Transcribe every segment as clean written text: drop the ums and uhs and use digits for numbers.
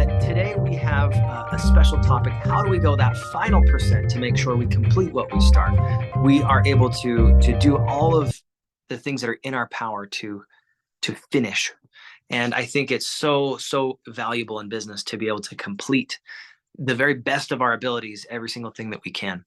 Today we have a special topic. How do we go that final percent to make sure we complete what we start? We are able to do all of the things that are in our power to finish. And I think it's so valuable in business to be able to complete the very best of our abilities, every single thing that we can,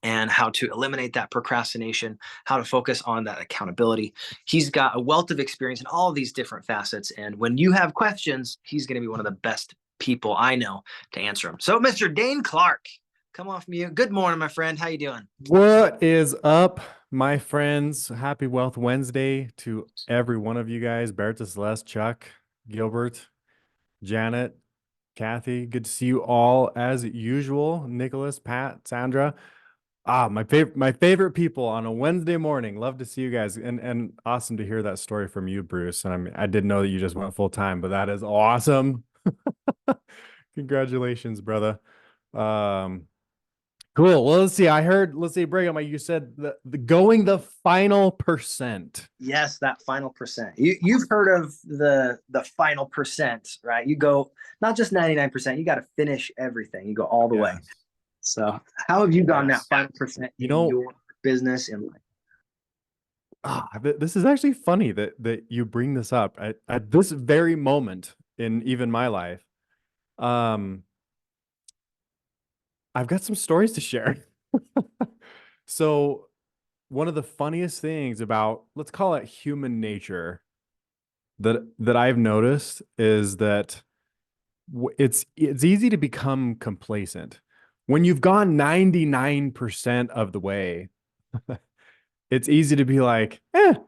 and how to eliminate that procrastination, how to focus on that accountability. He's got a wealth of experience in all of these different facets. And when you have questions, he's going to be one of the best people I know to answer them. So, Mr. Daine Clark, come off mute. Good morning, my friend. How you doing? What is up, my friends? Happy Wealth Wednesday to every one of you guys. Berta, Celeste, Chuck, Gilbert, Janet, Kathy. Good to see you all as usual. Nicholas, Pat, Sandra. My favorite people on a Wednesday morning. Love to see you guys. And awesome to hear that story from you, Bruce. And I didn't know that you just went full time, but that is awesome. Congratulations, brother. Um, Cool. Well, let's see. Let's see, Brigham, you said the going the final percent. Yes, that final percent. You've heard of the final percent, right? You go not just 99%, you got to finish everything. You go all the way. Yes. So, how have you gone that Yes. final percent You in know, your business and life? this is actually funny that you bring this up at this very moment in even my life. Um, I've got some stories to share. So, one of the funniest things about, let's call it human nature, that I've noticed is that it's easy to become complacent. When you've gone 99% of the way, it's easy to be like it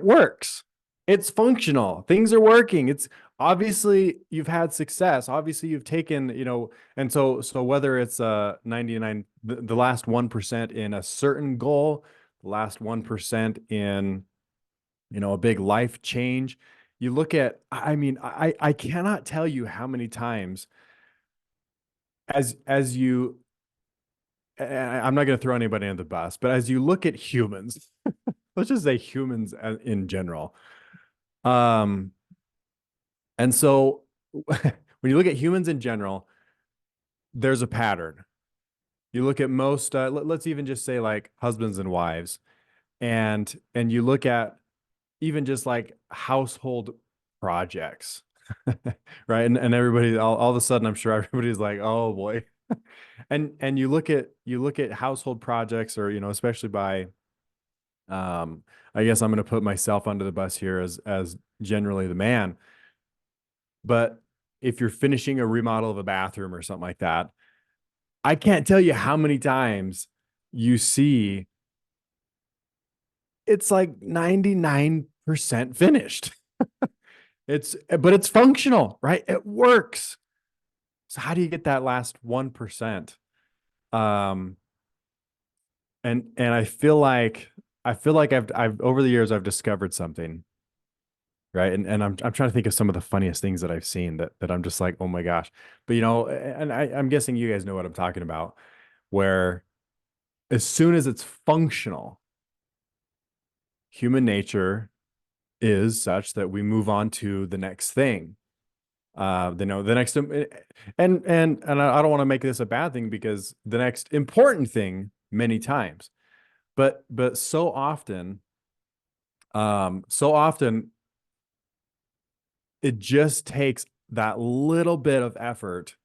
works. It's functional. Things are working. It's obviously you've had success. Obviously you've taken, and so whether it's 99 the last 1% in a certain goal, the last 1% in a big life change. You look at, I mean, I cannot tell you how many times as you, I'm not going to throw anybody under the bus, but as you look at humans, let's just say humans in general. Um, and so when you look at humans in general, there's a pattern. You look at most, let's even just say like husbands and wives, and you look at even just like household projects, right? And everybody, all of a sudden, I'm sure everybody's like, oh boy. And you look at household projects, or especially by, I guess I'm going to put myself under the bus here as generally the man. But if you're finishing a remodel of a bathroom or something like that, I can't tell you how many times you see it's like 99% finished. But it's functional, right? It works. So how do you get that last 1%? Um, and I feel like I've over the years I've discovered something, right? And I'm trying to think of some of the funniest things that I've seen that I'm just like, oh my gosh. But and I'm guessing you guys know what I'm talking about, where as soon as it's functional, human nature is such that we move on to the next thing. The next, and I don't want to make this a bad thing, because the next important thing many times, but so often it just takes that little bit of effort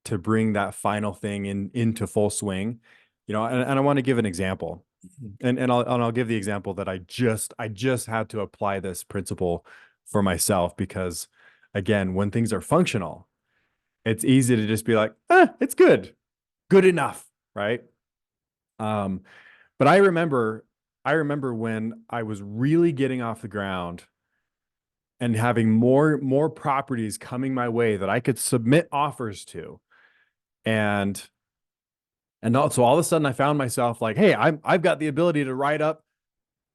to bring that final thing into full swing. And I want to give an example, and I'll give the example that I just had to apply this principle for myself, because again, when things are functional, it's easy to just be like, it's good enough, right? Um, but I remember when I was really getting off the ground and having more properties coming my way that I could submit offers to. And so all of a sudden I found myself like, hey, I've got the ability to write up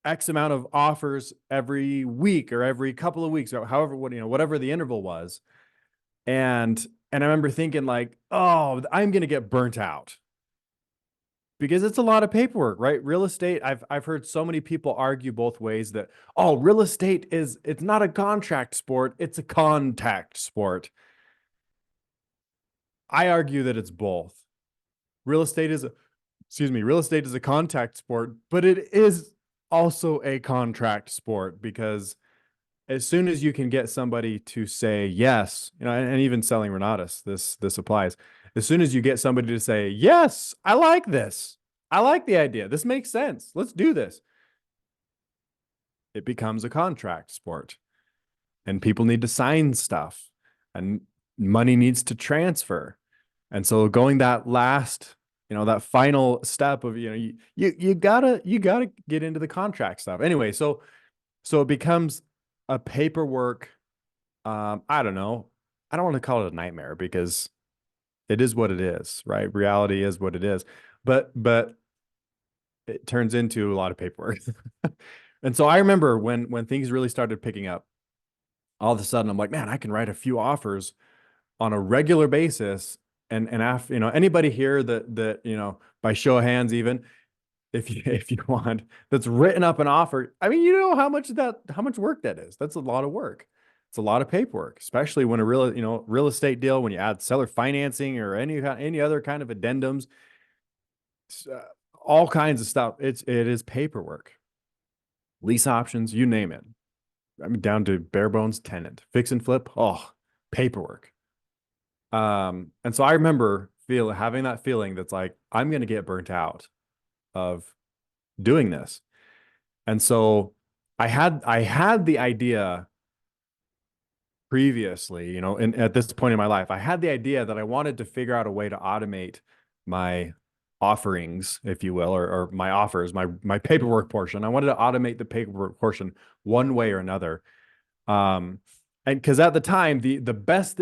X amount of offers every week or every couple of weeks, or however, whatever the interval was. And I remember thinking like, oh, I'm gonna get burnt out. because it's a lot of paperwork, right? Real estate, I've heard so many people argue both ways that, oh, real estate it's not a contract sport, it's a contact sport. I argue that it's both. Real estate is a, excuse me, real estate is a contact sport, but it is also a contract sport because as soon as you can get somebody to say yes, and even selling Renatus, this applies. As soon as you get somebody to say, yes, I like this. I like the idea. This makes sense. Let's do this. It becomes a contract sport. And people need to sign stuff and money needs to transfer. And so going that last, that final step of, you gotta get into the contract stuff. Anyway, so it becomes a paperwork. I don't know. I don't want to call it a nightmare because it is what it is, right? Reality is what it is. But it turns into a lot of paperwork. And so I remember when things really started picking up, all of a sudden I'm like, man, I can write a few offers on a regular basis. And after, anybody here that by show of hands, even if you want, that's written up an offer. I mean, how much work that is. That's a lot of work. It's a lot of paperwork, especially when a real estate deal, when you add seller financing or any other kind of addendums, uh, all kinds of stuff. It is paperwork, lease options, you name it. I mean, down to bare bones tenant, fix and flip. Oh, paperwork. And so I remember having that feeling that's like, I'm going to get burnt out of doing this. And so I had the idea previously, and at this point in my life, I had the idea that I wanted to figure out a way to automate my offerings, if you will, or my offers, my paperwork portion. I wanted to automate the paperwork portion one way or another. Um, and because at the time, the best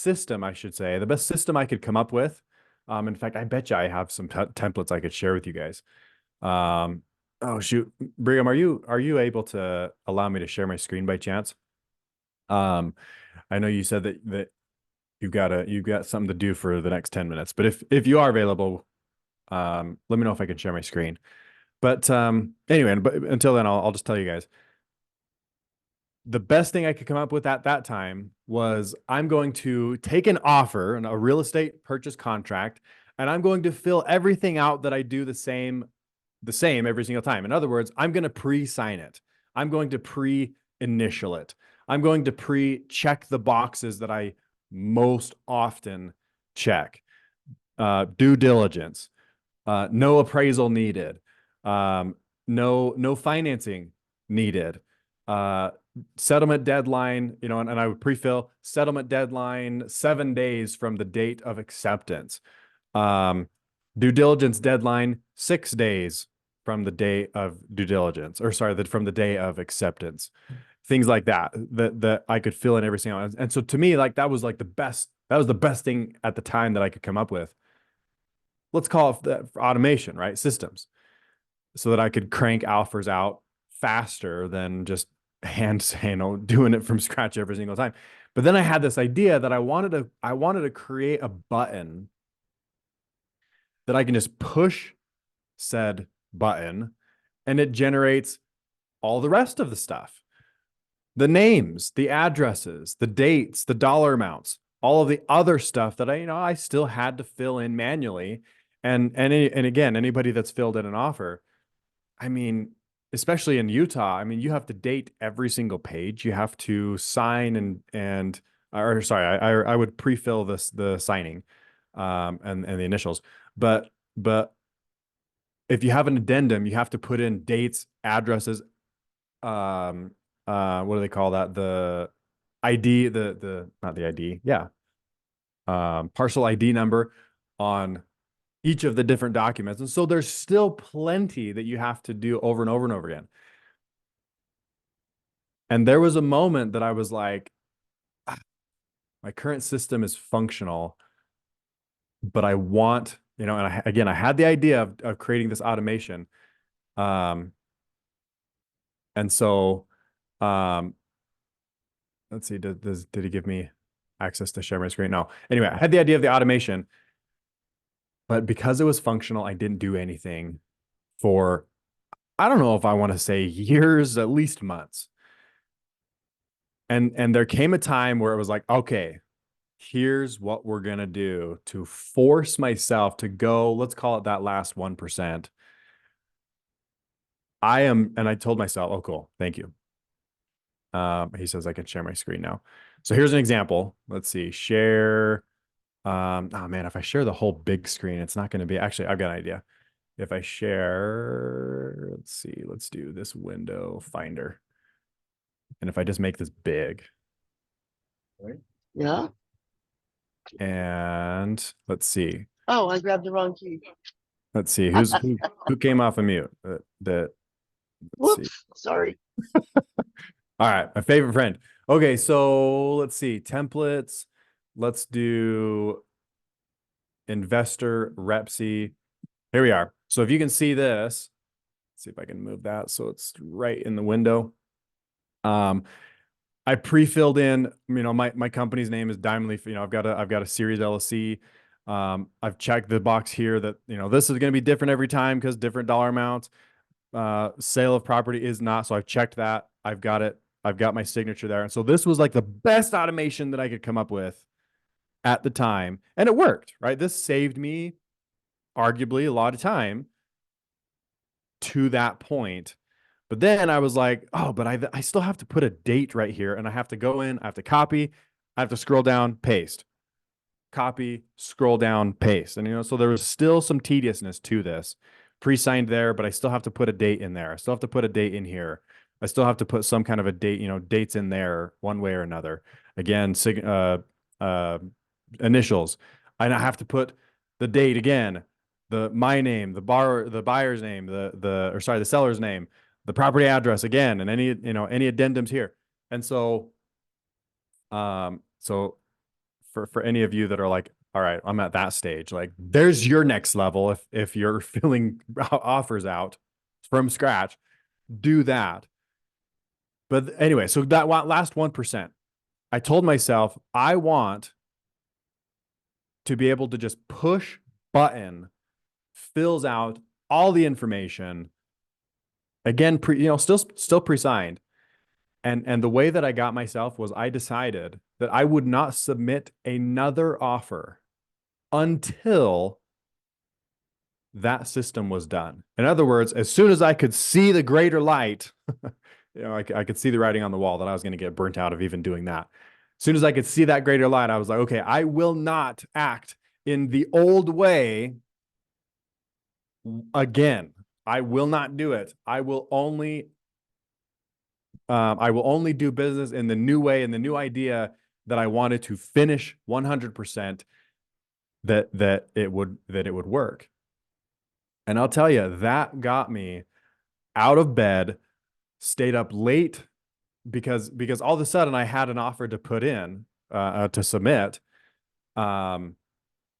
system, I should say, the best system I could come up with. In fact, I bet you I have some templates I could share with you guys. Um, oh shoot, Brigham, are you able to allow me to share my screen by chance? Um, I know you said that you've got something to do for the next 10 minutes, but if you are available, let me know if I can share my screen. But anyway, but until then, I'll just tell you guys. The best thing I could come up with at that time was I'm going to take an offer, a real estate purchase contract, and I'm going to fill everything out that I do the same every single time. In other words, I'm going to pre-sign it. I'm going to pre-initial it. I'm going to pre-check the boxes that I most often check. Due diligence, no appraisal needed, no financing needed, settlement deadline, and I would pre-fill settlement deadline 7 days from the date of acceptance. Due diligence deadline 6 days from the day of due diligence, or sorry, from the day of acceptance. Things like that I could fill in every single one. And so to me, like that was the best thing at the time that I could come up with. Let's call it that for automation, right? Systems, so that I could crank offers out faster than just doing it from scratch every single time. But then I had this idea that I wanted to create a button that I can just push said button and it generates all the rest of the stuff. The names, the addresses, the dates, the dollar amounts, all of the other stuff that I still had to fill in manually. And again, anybody that's filled in an offer, I mean, especially in Utah, I mean, you have to date every single page. You have to sign or sorry, I would pre-fill the signing, and the initials. But if you have an addendum, you have to put in dates, addresses, um, what do they call that? The ID, the not the ID, yeah, parcel ID number on each of the different documents. And so there's still plenty that you have to do over and over and over again. And there was a moment that I was like, my current system is functional, but I want, and I had the idea of creating this automation. Um, and so, um, let's see, did he give me access to share my screen? No. Anyway, I had the idea of the automation. But because it was functional, I didn't do anything for, I don't know if I want to say years, at least months. And there came a time where it was like, okay, here's what we're going to do to force myself to go, let's call it that last 1%. And I told myself, oh, cool. Thank you. He says I can share my screen now. So here's an example. Let's see, share. Oh man, if I share the whole big screen, it's not going to be, actually, I've got an idea. If I share, let's see, let's do this window finder. And if I just make this big, Right. Yeah. and let's see, Oh, I grabbed the wrong key. let's see who came off of mute. Let's see. Whoops. Sorry. All right, my favorite friend. Okay, so let's see, templates. Let's do investor Repsy. Here we are. So if you can see this, let's see if I can move that so it's right in the window. I pre-filled in, my company's name is Daine. I've got a Series LLC. I've checked the box here that, this is going to be different every time because different dollar amounts. Sale of property is not. So I've checked that. I've got it. I've got my signature there. And so this was like the best automation that I could come up with at the time. And it worked, right? This saved me arguably a lot of time to that point. But then I was like, oh, but I still have to put a date right here. And I have to go in, I have to copy, I have to scroll down, paste, copy, scroll down, paste. And, so there was still some tediousness to this. Pre-signed there, but I still have to put a date in there. I still have to put a date in here. I still have to put some kind of a date, dates in there one way or another. Again, initials. And I have to put the date again, my name, the buyer's name, the seller's name, the property address again, and any addendums here. And so, for any of you that are like, all right, I'm at that stage, like there's your next level. If you're filling offers out from scratch, do that. But anyway, so that last 1%, I told myself I want to be able to just push button, fills out all the information. Again, still pre-signed. And the way that I got myself was I decided that I would not submit another offer until that system was done. In other words, as soon as I could see the greater light, I could see the writing on the wall that I was going to get burnt out of even doing that. As soon as I could see that greater light, I was like, okay, I will not act in the old way again. I will not do it. I will only do business in the new way and the new idea that I wanted to finish 100%, that it would work. And I'll tell you, that got me out of bed, stayed up late because all of a sudden I had an offer to put in, to submit. And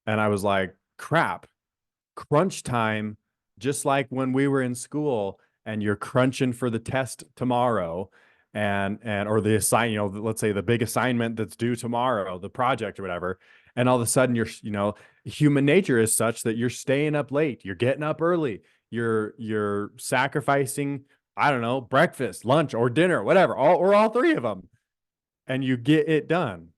I was like, crap, crunch time, just like when we were in school and you're crunching for the test tomorrow or the let's say the big assignment that's due tomorrow, the project or whatever. And all of a sudden human nature is such that you're staying up late, you're getting up early, you're sacrificing, I don't know, breakfast, lunch, or dinner, whatever, all three of them, and you get it done.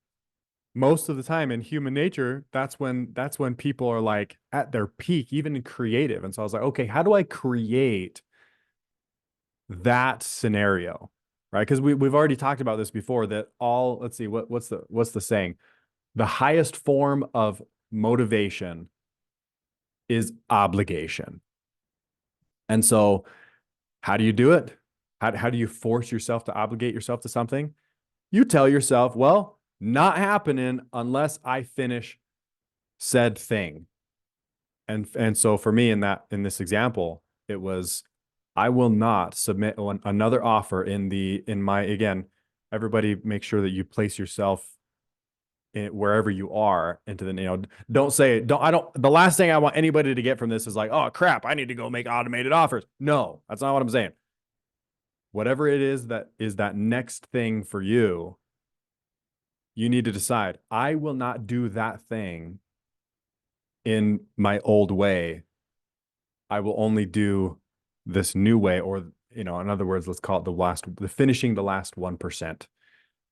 Most of the time in human nature, that's when people are like at their peak, even in creative. And so I was like, okay, how do I create that scenario? Right. Because we've already talked about this before, that let's see, what's the saying? The highest form of motivation is obligation. And so how do you do it? How do you force yourself to obligate yourself to something? You tell yourself, well, not happening unless I finish said thing. And so for me in this example, it was, I will not submit another offer again, everybody make sure that you place yourself wherever you are into the last thing I want anybody to get from this is like, oh crap, I need to go make automated offers. No, that's not what I'm saying. Whatever it is that is that next thing for you, you need to decide, I will not do that thing in my old way. I will only do this new way, or, in other words, let's call it the finishing the last 1%.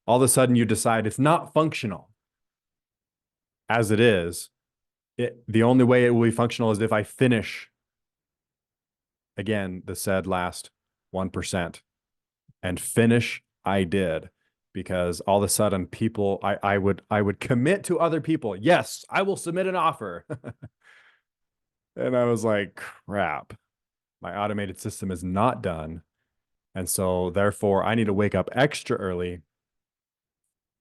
All of a sudden you decide it's not functional as it is. The only way it will be functional is if I finish, again, the said last 1%. And finish I did, because all of a sudden I would commit to other people. Yes, I will submit an offer. And I was like, crap, my automated system is not done. And so therefore I need to wake up extra early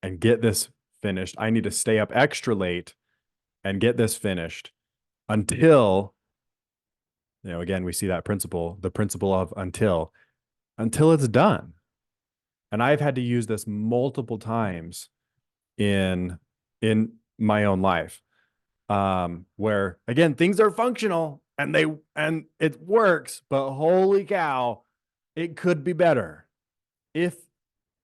and get this finished. I need to stay up extra late and get this finished until, again, we see that principle, the principle of until it's done. And I've had to use this multiple times in my own life, where, again, things are functional and it works, but holy cow, it could be better if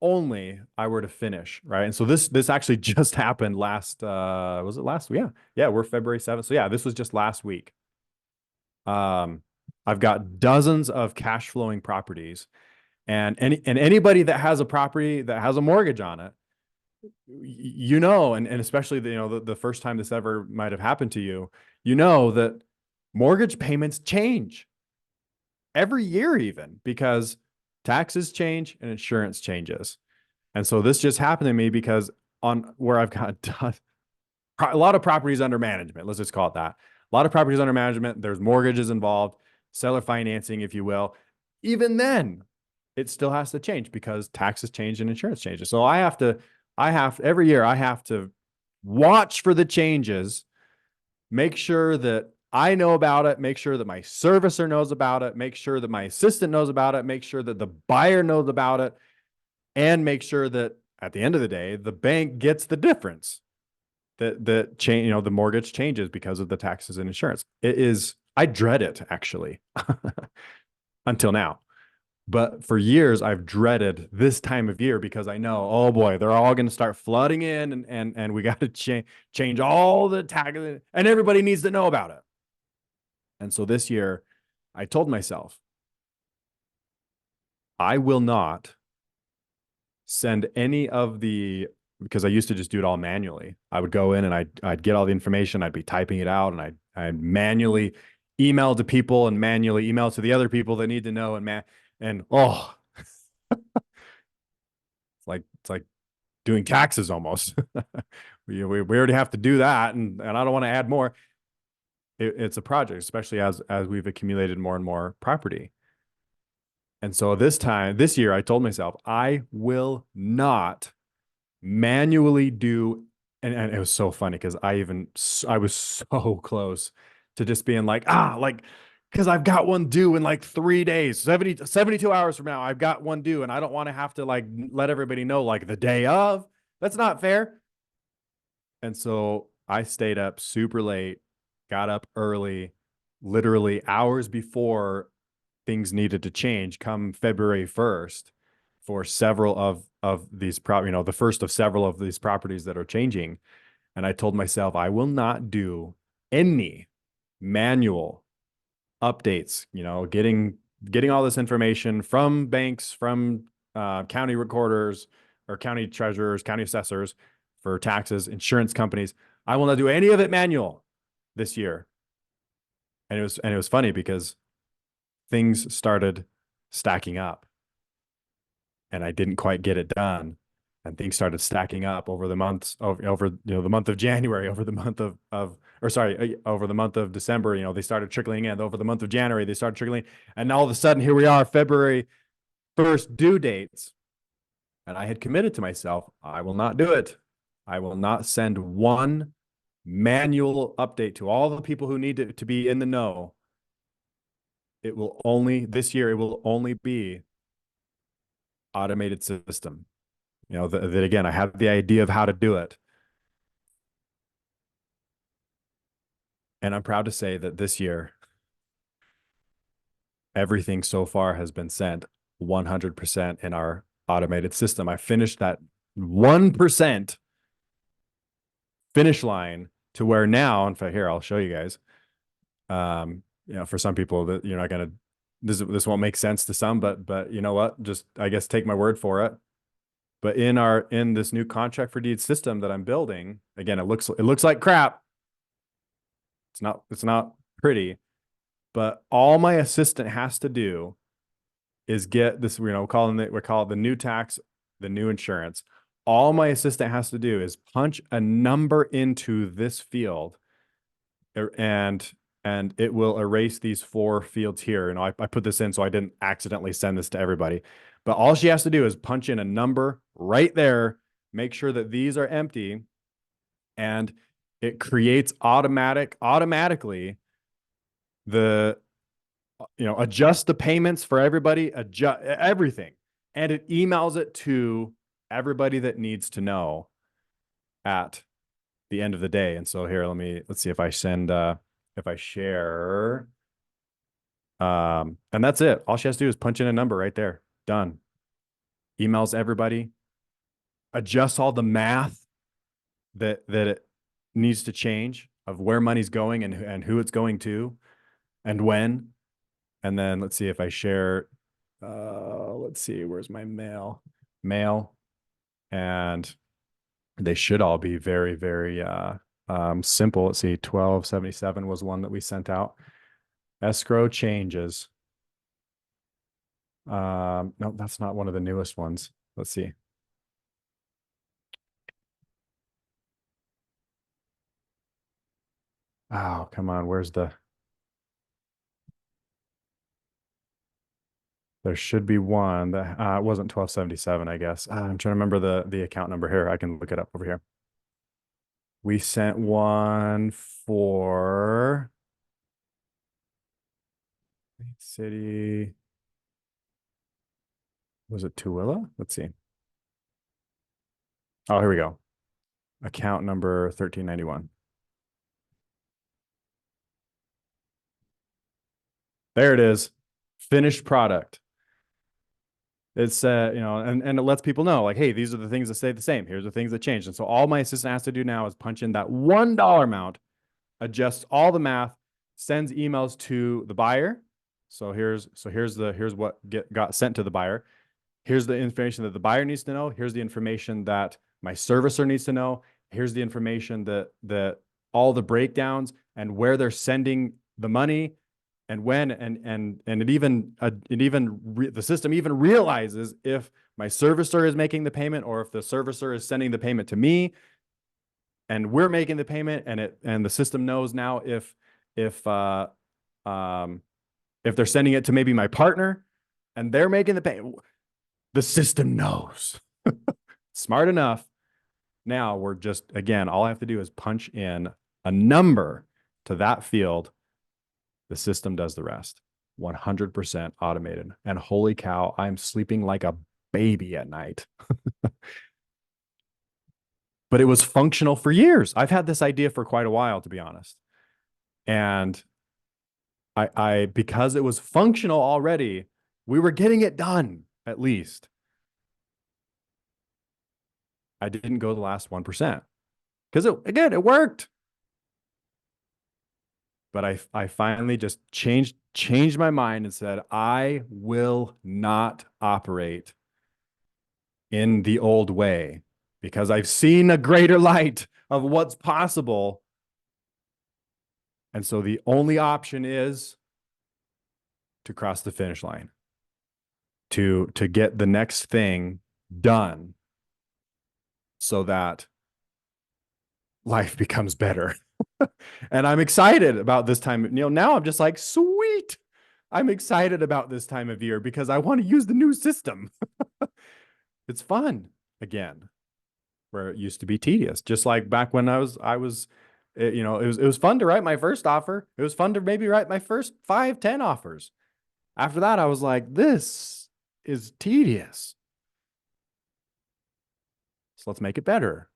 only I were to finish, right? And so this actually just happened last, was it last week? Yeah, we're February 7th. So yeah, this was just last week. I've got dozens of cash flowing properties, and anybody that has a property that has a mortgage on it, and especially the first time this ever might have happened to you, that mortgage payments change every year, even because taxes change and insurance changes. And so this just happened to me because on where I've got a lot of properties under management, let's just call it that. A lot of properties under management, there's mortgages involved, seller financing, if you will. Even then, it still has to change because taxes change and insurance changes. So every year I have to watch for the changes, make sure that I know about it, make sure that my servicer knows about it, make sure that my assistant knows about it, make sure that the buyer knows about it, and make sure that at the end of the day, the bank gets the difference. That change, the mortgage changes because of the taxes and insurance. I dread it, actually, until now. But for years, I've dreaded this time of year because I know, oh boy, they're all going to start flooding in, and we got to change all the taxes, and everybody needs to know about it. And so this year, I told myself, I will not send any of because I used to just do it all manually. I would go in and I'd get all the information, I'd be typing it out, and I'd manually email to people and manually email to the other people that need to know, and it's like doing taxes almost. we already have to do that, and I don't want to add more. It's a project, especially as we've accumulated more and more property. And so this year, I told myself, I will not manually do, and it was so funny because I was so close to just being like, because I've got one due in like 3 days, 72 hours from now, I've got one due, and I don't want to have to let everybody know the day of. That's not fair. And so I stayed up super late, got up early, literally hours before things needed to change come February 1st for several of these the first of several of these properties that are changing. And I told myself, I will not do any manual updates, getting all this information from banks, from county recorders or county treasurers, county assessors for taxes, insurance companies. I will not do any of it manual this year. And it was funny because things started stacking up and I didn't quite get it done. And things started stacking up over the months over the month of January, over the month over the month of December, they started trickling in. Over the month of January, they started trickling. And all of a sudden, here we are, February 1st due dates. And I had committed to myself, I will not do it. I will not send one manual update to all the people who need to be in the know. This year, it will only be automated system. That again, I have the idea of how to do it. And I'm proud to say that this year, everything so far has been sent 100% in our automated system. I finished that 1% finish line to where now, in fact, here, I'll show you guys. For some people that you're not going to, this won't make sense to some, but you know what? Just, I guess, take my word for it. But in this new contract for deed system that I'm building, again, it looks like crap. It's not pretty, but all my assistant has to do is get this, we call it the new tax, the new insurance. All my assistant has to do is punch a number into this field, and it will erase these 4 fields here. I put this in so I didn't accidentally send this to everybody. But all she has to do is punch in a number right there, make sure that these are empty, and it creates automatically the, adjust the payments for everybody, adjust everything. And it emails it to everybody that needs to know at the end of the day. And so here, let's see if I share, and that's it. All she has to do is punch in a number right there. Done. Emails everybody, adjusts all the math that it needs to change of where money's going and who it's going to and when. And then let's see if I share, let's see, where's my mail? And they should all be very, very simple. Let's see, 1277 was one that we sent out. Escrow changes. No, that's not one of the newest ones. Let's see. Oh, come on. Where's there should be one that it wasn't 1277, I guess. I'm trying to remember the account number here. I can look it up over here. We sent one for City. Was it Tooele? Let's see. Oh, here we go. Account number 1391. There it is. Finished product. It's and it lets people know, like, hey, these are the things that stay the same. Here's the things that change. And so all my assistant has to do now is punch in that $1 amount, adjust all the math, sends emails to the buyer. So here's what got sent to the buyer. Here's the information that the buyer needs to know. Here's the information that my servicer needs to know. Here's the information that all the breakdowns and where they're sending the money and when, and the system even realizes if my servicer is making the payment or if the servicer is sending the payment to me and we're making the payment, and the system knows now if they're sending it to maybe my partner and they're making the payment. The system knows. Smart enough. Now we're just, again, all I have to do is punch in a number to that field. The system does the rest. 100% automated. And holy cow, I'm sleeping like a baby at night. But it was functional for years. I've had this idea for quite a while, to be honest. And I because it was functional already, we were getting it done, at least. I didn't go the last 1% because it worked. But I finally just changed my mind and said, I will not operate in the old way because I've seen a greater light of what's possible. And so the only option is to cross the finish line, to get the next thing done so that life becomes better. And I'm excited about this time. Now I'm just like, sweet. I'm excited about this time of year because I want to use the new system. It's fun again, where it used to be tedious. Just like back when it was fun to write my first offer. It was fun to maybe write my first 5-10 offers. After that, I was like, this is tedious. So let's make it better.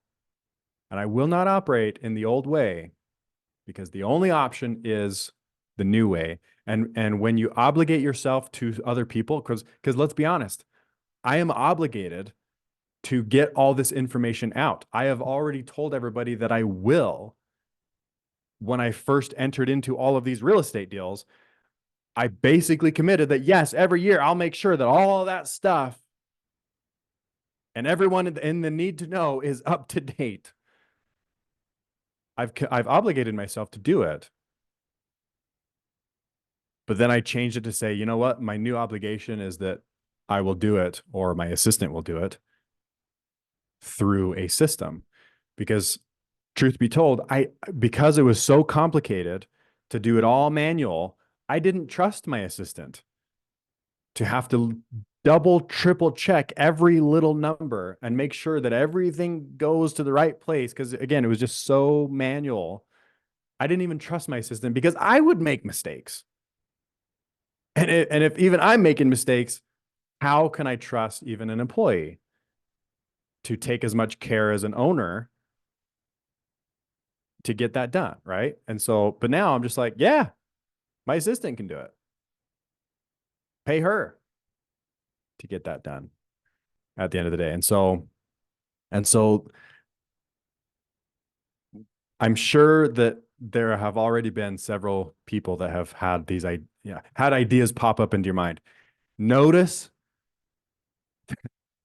And I will not operate in the old way because the only option is the new way. And when you obligate yourself to other people, because let's be honest, I am obligated to get all this information out. I have already told everybody that I will. when I first entered into all of these real estate deals, I basically committed that, yes, every year I'll make sure that all of that stuff and everyone in the need to know is up to date. I've obligated myself to do it. But then I changed it to say, you know what? My new obligation is that I will do it, or my assistant will do it through a system. Because truth be told, because it was so complicated to do it all manual, I didn't trust my assistant to have to double, triple check every little number and make sure that everything goes to the right place. Because again, it was just so manual. I didn't even trust my assistant because I would make mistakes. And if even I'm making mistakes, how can I trust even an employee to take as much care as an owner to get that done, right? And so, but now I'm just like, yeah, my assistant can do it. Pay her to get that done at the end of the day. And so I'm sure that there have already been several people that have had had ideas pop up into your mind. Notice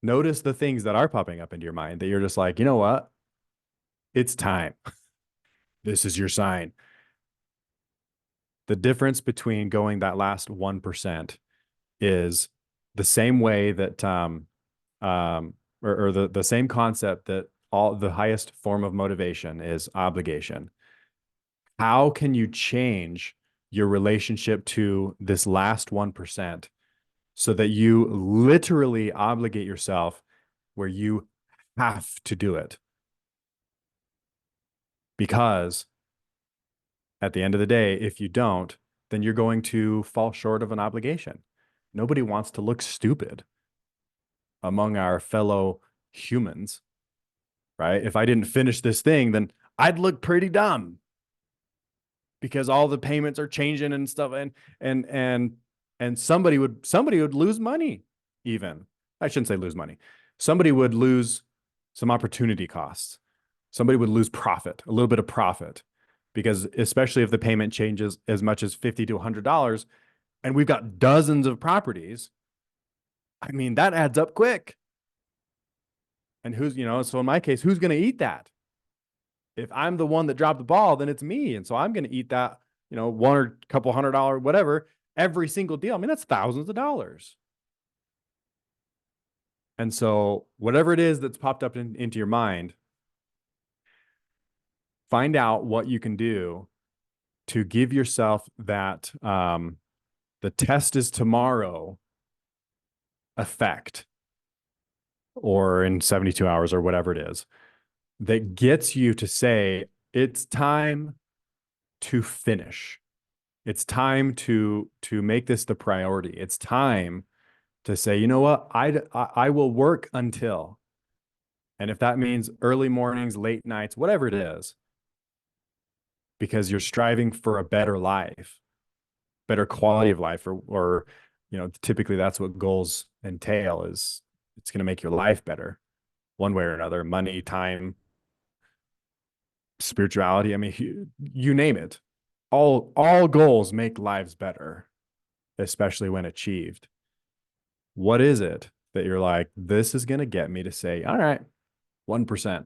the things that are popping up into your mind that you're just like, you know what? It's time. This is your sign. The difference between going that last 1% is the same way that or the same concept that all the highest form of motivation is obligation. How can you change your relationship to this last 1% so that you literally obligate yourself where you have to do it? Because at the end of the day, if you don't, then you're going to fall short of an obligation. Nobody wants to look stupid among our fellow humans, right? If I didn't finish this thing, then I'd look pretty dumb because all the payments are changing and stuff, and somebody would lose money. Even I shouldn't say lose money. Somebody would lose some opportunity costs. Somebody would lose profit, a little bit of profit, because especially if the payment changes as much as $50 to $100, and we've got dozens of properties, I mean, that adds up quick. And so in my case, who's going to eat that? If I'm the one that dropped the ball, then it's me. And so I'm going to eat that, one or couple $100, whatever, every single deal. I mean, that's thousands of dollars. And so whatever it is that's popped up into your mind, find out what you can do to give yourself that the test is tomorrow effect, or in 72 hours or whatever it is, that gets you to say, it's time to finish. It's time to make this the priority. It's time to say, you know what, I will work until, and if that means early mornings, late nights, whatever it is, because you're striving for a better life, better quality of life, or typically that's what goals entail, is it's going to make your life better one way or another. Money, time, spirituality. I mean, you name it. All goals make lives better, especially when achieved. What is it that you're like, this is going to get me to say, all right, 1%.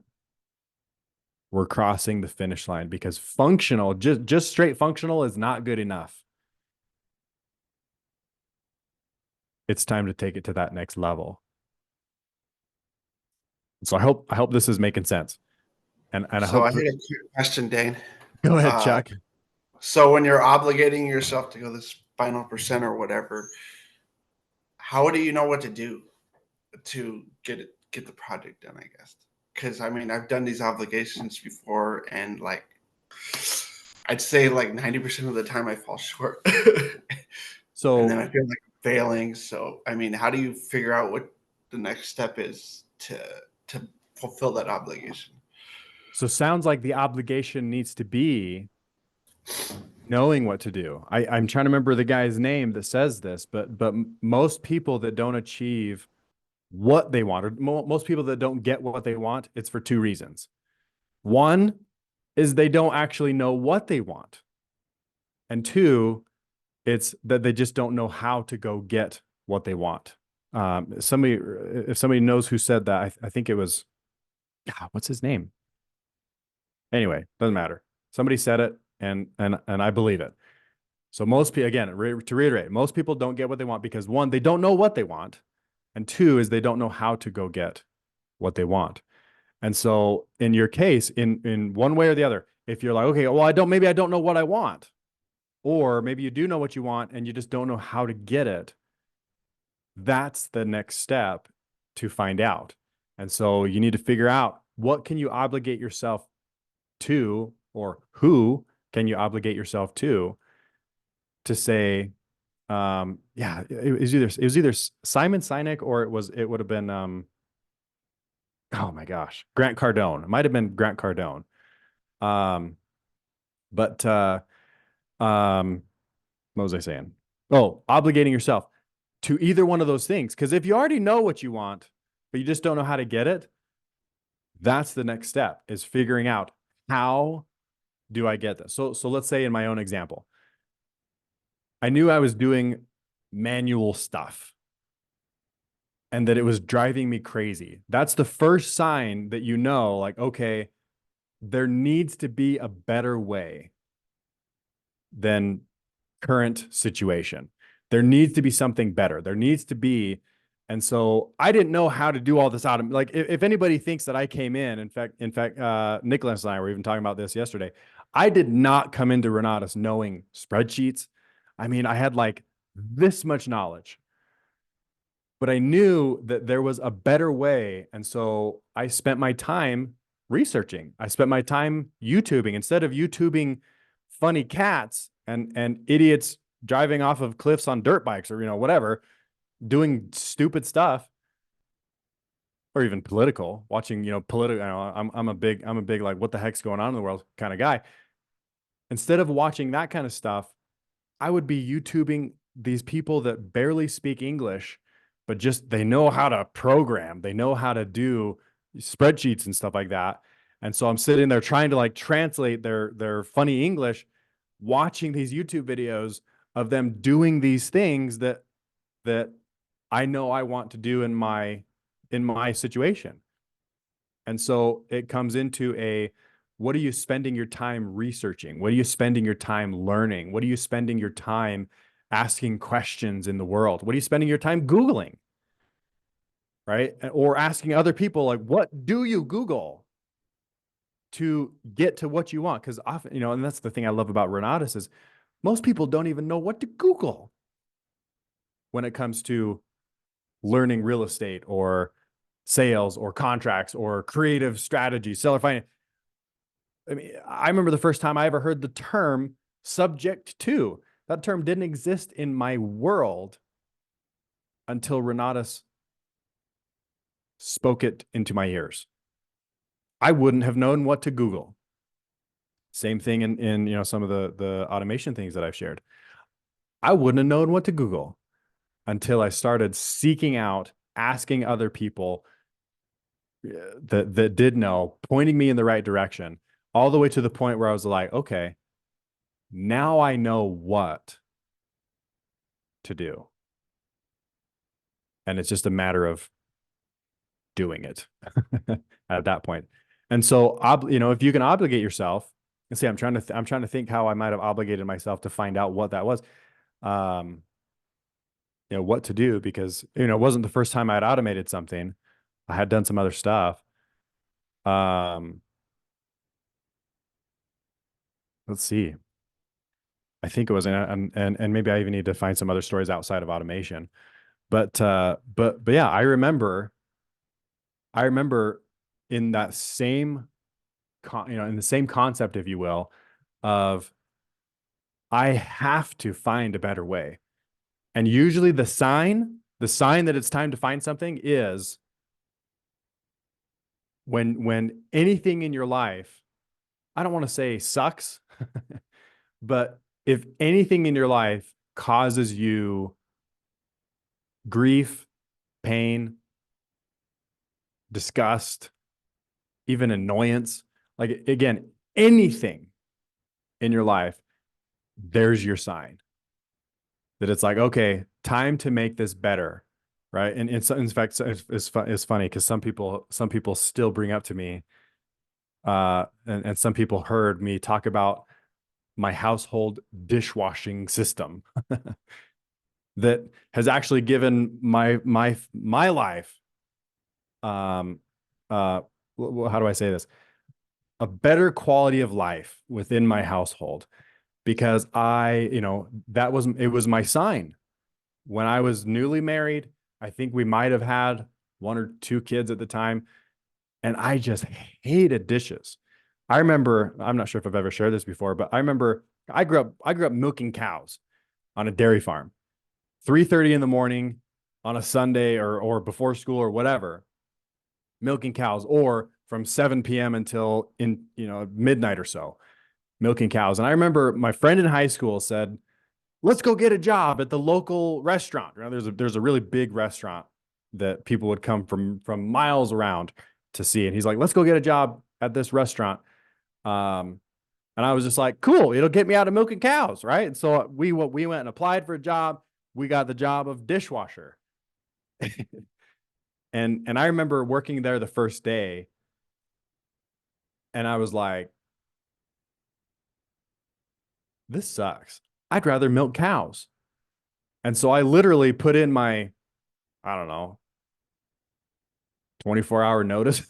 We're crossing the finish line, because functional, just straight functional is not good enough. It's time to take it to that next level. So I hope this is making sense. And I So hope I had a quick question, Daine. Go ahead, Chuck. So when you're obligating yourself to go this final percent or whatever, how do you know what to do to get the project done, I guess? Because I mean, I've done these obligations before, and like I'd say like 90% of the time I fall short. And then I feel like I'm failing. So I mean, how do you figure out what the next step is to fulfill that obligation? So sounds like the obligation needs to be knowing what to do. I'm trying to remember the guy's name that says this, but most people that don't achieve what they want, or most people that don't get what they want, it's for two reasons. One, is they don't actually know what they want. And two, it's that they just don't know how to go get what they want. If somebody knows who said that, I think it was, God, what's his name? Anyway, doesn't matter. Somebody said it, and I believe it. So most people, again, to reiterate, most people don't get what they want because one, they don't know what they want, and two is they don't know how to go get what they want. And so in your case, in one way or the other, if you're like, okay, well, maybe I don't know what I want, or maybe you do know what you want and you just don't know how to get it, that's the next step to find out. And so you need to figure out what can you obligate yourself to, or who can you obligate yourself to say, yeah, it was either Simon Sinek or it would have been, oh my gosh, Grant Cardone. It might have been Grant Cardone. But what was I saying? Oh, obligating yourself to either one of those things. Because if you already know what you want, but you just don't know how to get it, that's the next step, is figuring out, how do I get this? So let's say in my own example, I knew I was doing manual stuff and that it was driving me crazy. That's the first sign that you know, like, okay, there needs to be a better way than current situation. There needs to be something better. There needs to be. And so I didn't know how to do all this out. Like if anybody thinks that I came in fact, Nicholas and I were even talking about this yesterday. I did not come into Renatus knowing spreadsheets. I mean, I had like this much knowledge, but I knew that there was a better way. And so I spent my time researching. I spent my time YouTubing. Instead of YouTubing funny cats and idiots driving off of cliffs on dirt bikes or, whatever, doing stupid stuff, or even political, watching, political, I'm a big, like, what the heck's going on in the world kind of guy. Instead of watching that kind of stuff, I would be YouTubing these people that barely speak English, but just, they know how to program. They know how to do spreadsheets and stuff like that. And so I'm sitting there trying to like translate their funny English, watching these YouTube videos of them doing these things that I know I want to do in my situation. And so it comes into what are you spending your time researching? What are you spending your time learning? What are you spending your time asking questions in the world? What are you spending your time Googling? Right? Or asking other people, like, what do you Google to get to what you want? Because often, and that's the thing I love about Renatus is most people don't even know what to Google when it comes to learning real estate or sales or contracts or creative strategy, seller finance. I mean, I remember the first time I ever heard the term subject to. That term didn't exist in my world until Renatus spoke it into my ears. I wouldn't have known what to Google. Same thing in some of the automation things that I've shared. I wouldn't have known what to Google until I started seeking out, asking other people that did know, pointing me in the right direction, all the way to the point where I was like, okay, now I know what to do. And it's just a matter of doing it at that point. And so, if you can obligate yourself, and say, I'm trying to think how I might have obligated myself to find out what that was, what to do, because, it wasn't the first time I had automated something. I had done some other stuff. Let's see. I think it was, and maybe I even need to find some other stories outside of automation. But yeah, I remember in that same, in the same concept, if you will, of I have to find a better way. And usually the sign that it's time to find something is when anything in your life, I don't want to say sucks, but if anything in your life causes you grief, pain, disgust, even annoyance, like, again, anything in your life, there's your sign that it's like, okay, time to make this better. Right. And in fact, it's funny because some people still bring up to me, and some people heard me talk about my household dishwashing system that has actually given my life, how do I say this, a better quality of life within my household, because it was my sign when I was newly married. I think we might have had 1 or 2 kids at the time, and I just hated dishes. I remember, I'm not sure if I've ever shared this before, but I remember I grew up milking cows on a dairy farm, 3:30 in the morning on a Sunday or before school or whatever, milking cows, or from 7 p.m. until midnight or so, milking cows. And I remember my friend in high school said, let's go get a job at the local restaurant. There's a really big restaurant that people would come from miles around to see. And he's like, let's go get a job at this restaurant. And I was just like, cool, it'll get me out of milking cows, right? And so we went and applied for a job. We got the job of dishwasher. And I remember working there the first day, and I was like, this sucks. I'd rather milk cows. And so I literally put in my, I don't know, 24-hour notice.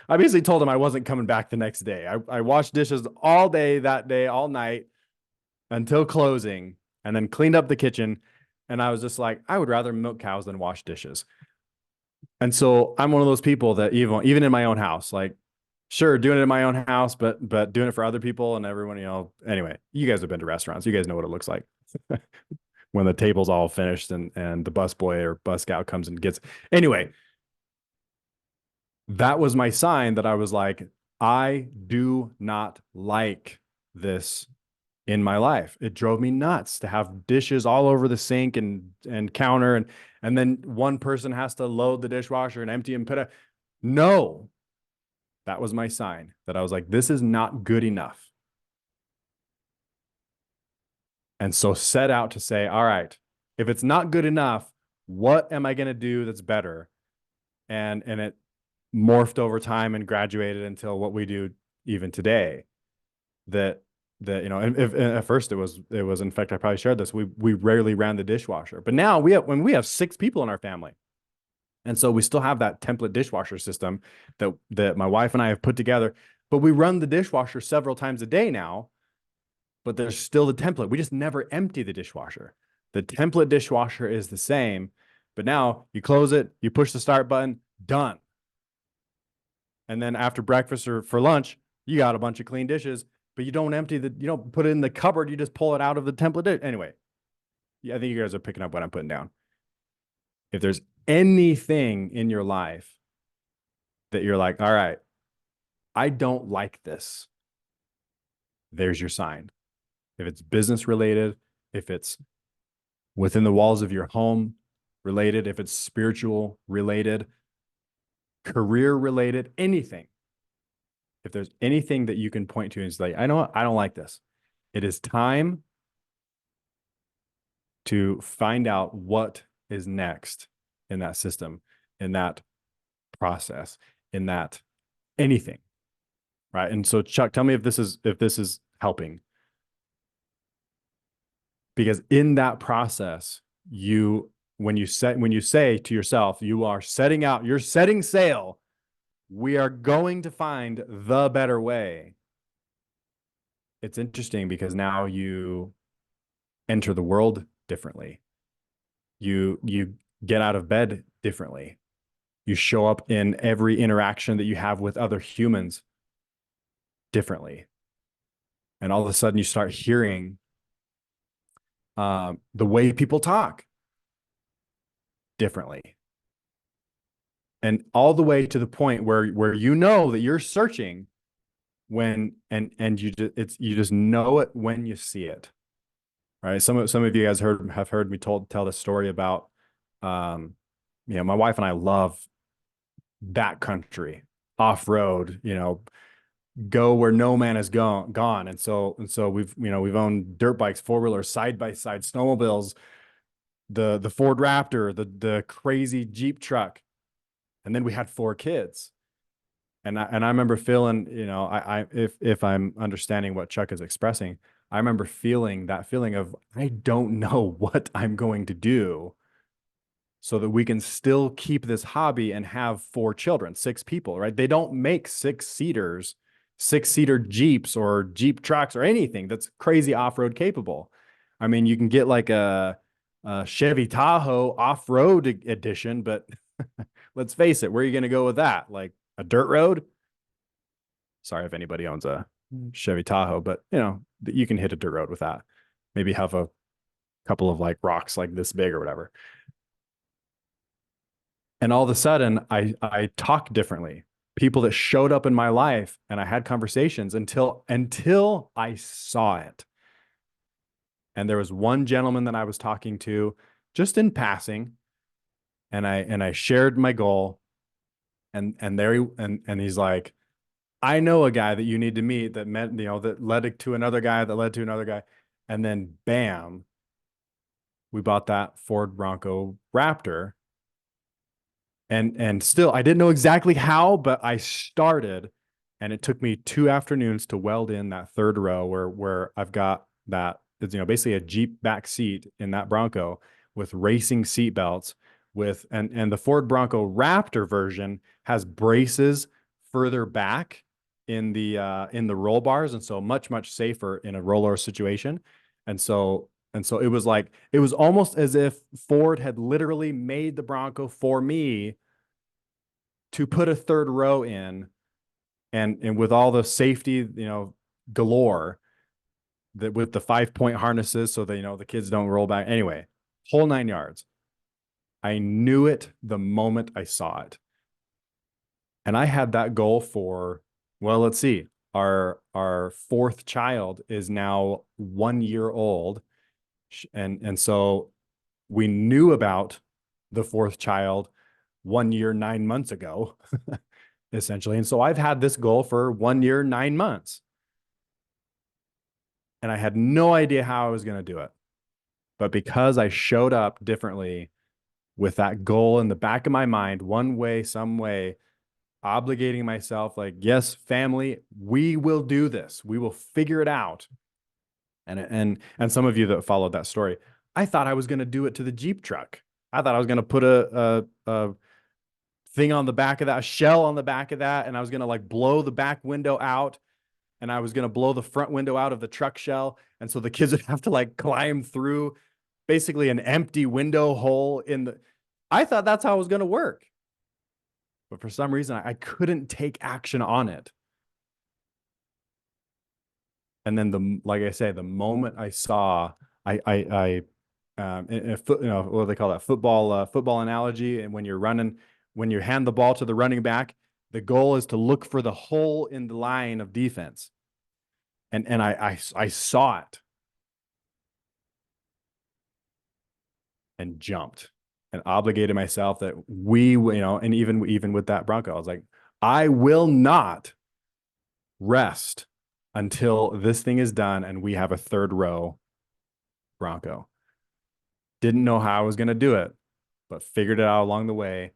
I basically told him I wasn't coming back the next day. I washed dishes all day that day, all night until closing, and then cleaned up the kitchen. And I was just like, I would rather milk cows than wash dishes. And so I'm one of those people that even in my own house, like, sure, doing it in my own house, but doing it for other people and everyone, anyway, you guys have been to restaurants. You guys know what it looks like when the table's all finished and the busboy or bus scout comes and gets. Anyway, that was my sign that I was like, I do not like this in my life. It drove me nuts to have dishes all over the sink and counter, and then one person has to load the dishwasher and empty and put a. No, that was my sign that I was like, this is not good enough. And so set out to say, all right, if it's not good enough, what am I going to do that's better? And it morphed over time and graduated until what we do even today. That and at first it was in fact, I probably shared this, we rarely ran the dishwasher, but now when we have 6 people in our family, and so we still have that template dishwasher system that my wife and I have put together, but we run the dishwasher several times a day now. But there's still the template. We just never empty the dishwasher. The template dishwasher is the same, but now you close it, you push the start button, done. And then after breakfast or for lunch, you got a bunch of clean dishes, but you don't put it in the cupboard. You just pull it out of the template. Anyway, yeah, I think you guys are picking up what I'm putting down. If there's anything in your life that you're like, all right, I don't like this, there's your sign. If it's business related, if it's within the walls of your home related, if it's spiritual related, career related, anything. If there's anything that you can point to and say, I know what, I don't like this. It is time to find out what is next in that system, in that process, in that anything. Right. And so Chuck, tell me if this is helping. Because in that process, when you say to yourself, you are setting out, you're setting sail, we are going to find the better way. It's interesting because now you enter the world differently. You get out of bed differently. You show up in every interaction that you have with other humans differently. And all of a sudden you start hearing the way people talk differently. And all the way to the point where that you're searching when you just know it when you see it. Right. Some of you guys have heard me tell the story about my wife and I love backcountry, off-road, go where no man has gone. And so we've owned dirt bikes, four-wheelers, side-by-side snowmobiles, the Ford Raptor, the crazy Jeep truck. And then we had 4 kids. And I remember feeling, if I'm understanding what Chuck is expressing, I remember feeling that feeling of, I don't know what I'm going to do so that we can still keep this hobby and have 4 children, 6 people, right? They don't make 6-seaters, 6-seater Jeeps or Jeep trucks or anything that's crazy off-road capable. I mean, you can get like a Chevy Tahoe off-road edition, but let's face it, where are you going to go with that? Like a dirt road? Sorry if anybody owns a Chevy Tahoe, but you can hit a dirt road with that. Maybe have a couple of like rocks like this big or whatever. And all of a sudden I talked differently. People that showed up in my life and I had conversations until I saw it. And there was one gentleman that I was talking to just in passing, and I shared my goal, and he's like, I know a guy that you need to meet that meant, that led to another guy that led to another guy. And then bam, we bought that Ford Bronco Raptor. And still, I didn't know exactly how, but I started, and it took me 2 afternoons to weld in that third row where I've got that, basically a Jeep back seat in that Bronco with racing seat belts and the Ford Bronco Raptor version has braces further back in the roll bars. And so much safer in a roller situation. And so it was almost as if Ford had literally made the Bronco for me to put a third row in, and with all the safety, galore, that with the 5-point harnesses so that, the kids don't roll back. Anyway, whole 9 yards. I knew it the moment I saw it. And I had that goal for, well, let's see. Our 4th child is now 1 year old. And so we knew about the 4th child 1 year, 9 months ago, essentially. And so I've had this goal for 1 year, 9 months. And I had no idea how I was going to do it. But because I showed up differently with that goal in the back of my mind, one way, some way, obligating myself, like, yes, family, we will do this. We will figure it out. And some of you that followed that story, I thought I was going to do it to the Jeep truck. I thought I was going to put a thing on the back of that, a shell on the back of that, and I was going to like blow the back window out, and I was going to blow the front window out of the truck shell. And so the kids would have to like climb through basically an empty window hole I thought that's how it was going to work. But for some reason, I couldn't take action on it. And then like I say, the moment I saw, what do they call that? Football analogy. And when you're running, when you hand the ball to the running back, the goal is to look for the hole in the line of defense. And I saw it and jumped and obligated myself that and even with that Bronco, I was like, I will not rest until this thing is done and we have a third row Bronco. Didn't know how I was going to do it, but figured it out along the way.